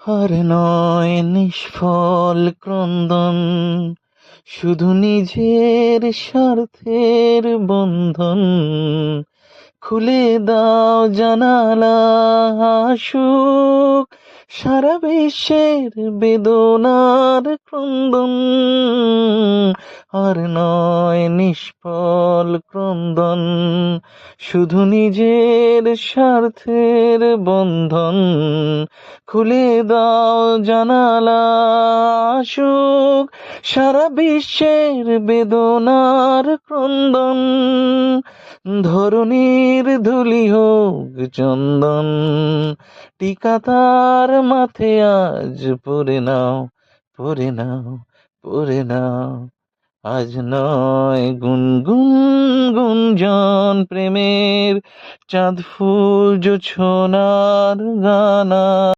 আর নয় নিষ্ফল ক্রন্দন, শুধু নিজের স্বার্থের বন্ধন। খুলে দাও জানালা, আসুক সারা বিশ্বের বেদনার ক্রন্দন। আর নয় নিষ্ফল ক্রন্দন, শুধু নিজের স্বার্থের বন্ধন। খুলে দাও জানালা, আসুক সারা বিশ্বের বেদনার ক্রন্দন। ধরণীর ধুলি হোক চন্দন, টিকা তার মাথে আজ পরে নাও, পরে নাও, পরে নাও। আজ নয় গুনগুন গুঞ্জন প্রেমের, চাঁদ ফুল জোছনার গানা।